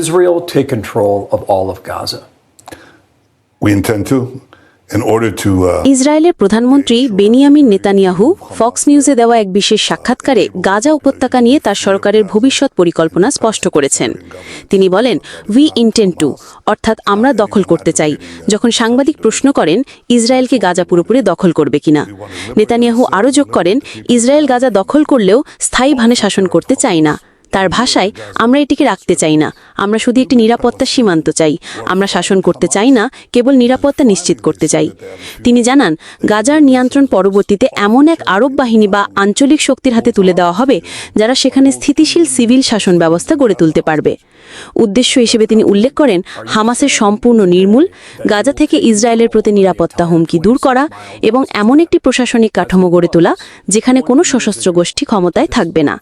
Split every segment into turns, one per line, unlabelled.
Israel take control of all of Gaza.
We intend to, in order to.
ইসরায়েলের প্রধানমন্ত্রী Benjamin Netanyahu Fox নিউজে দেওয়া এক বিশেষ সাক্ষাৎকারে গাজা উপত্যকা নিয়ে তার সরকারের ভবিষ্যৎ পরিকল্পনা স্পষ্ট করেছেন। তিনি বলেন, উই ইন্টেন্ড টু, অর্থাৎ আমরা দখল করতে চাই। যখন সাংবাদিক প্রশ্ন করেন ইসরায়েলকে গাজা পুরোপুরি দখল করবে কিনা, নেতানিয়াহু আরও যোগ করেন, ইসরায়েল গাজা দখল করলেও স্থায়ীভাবে শাসন করতে চাই না। তার ভাষায়, আমরা এটিকে রাখতে চাই না, আমরা শুধু একটি নিরাপত্তা সীমান্ত চাই, আমরা শাসন করতে চাই না, কেবল নিরাপত্তা নিশ্চিত করতে চাই। তিনি জানান, গাজার নিয়ন্ত্রণ পরবর্তীতে এমন এক আরব বাহিনী বা আঞ্চলিক শক্তির হাতে তুলে দেওয়া হবে যারা সেখানে স্থিতিশীল সিভিল শাসন ব্যবস্থা গড়ে তুলতে পারবে। উদ্দেশ্য হিসেবে তিনি উল্লেখ করেন, হামাসের সম্পূর্ণ নির্মূল, গাজা থেকে ইসরায়েলের প্রতি নিরাপত্তা হুমকি দূর করা এবং এমন একটি প্রশাসনিক কাঠামো গড়ে তোলা যেখানে কোনো সশস্ত্র গোষ্ঠী ক্ষমতায় থাকবে না।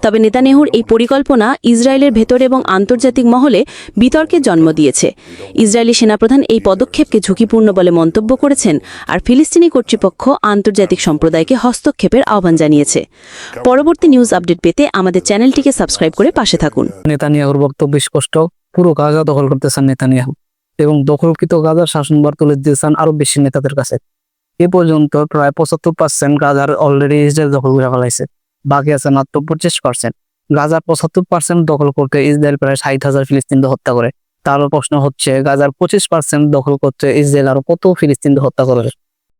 তবে নেতানিয়াহুর এই পরিকল্পনা ইসরায়েলের ভেতর এবং আন্তর্জাতিক মহলে বিতর্কের জন্ম দিয়েছে। ইসরায়েলি সেনাপ্রধান এই পদক্ষেপকে ঝুঁকিপূর্ণ বলে মন্তব্য করেছেন, আর ফিলিস্তিনি কর্তৃপক্ষ আন্তর্জাতিক সম্প্রদায়কে হস্তক্ষেপের আহ্বান জানিয়েছে। পরবর্তী নিউজ আপডেট পেতে আমাদের চ্যানেলটিকে সাবস্ক্রাইব করে পাশে থাকুন।
নেতানিয়াহুর বক্তব্য স্পষ্ট, পুরো গাজা দখল করতে চান নেতানিয়াহু এবং দখলকৃত গাজার শাসনভার তুলে দিতে চান আরো বেশি নেতাদের কাছে। এ পর্যন্ত প্রায় 75% গাজার অলরেডি ইসরায়েল দখল করে ফেলাইছে, বাকি আছে মাত্র 25%। গাজার 75% দখল করতে ইসরায়েল প্রায় 60,000 ফিলিস্তিনদের হত্যা করে। তারও প্রশ্ন হচ্ছে, গাজার 25% দখল করতে ইসরায়েল আরো কত ফিলিস্তিনদের হত্যা করে।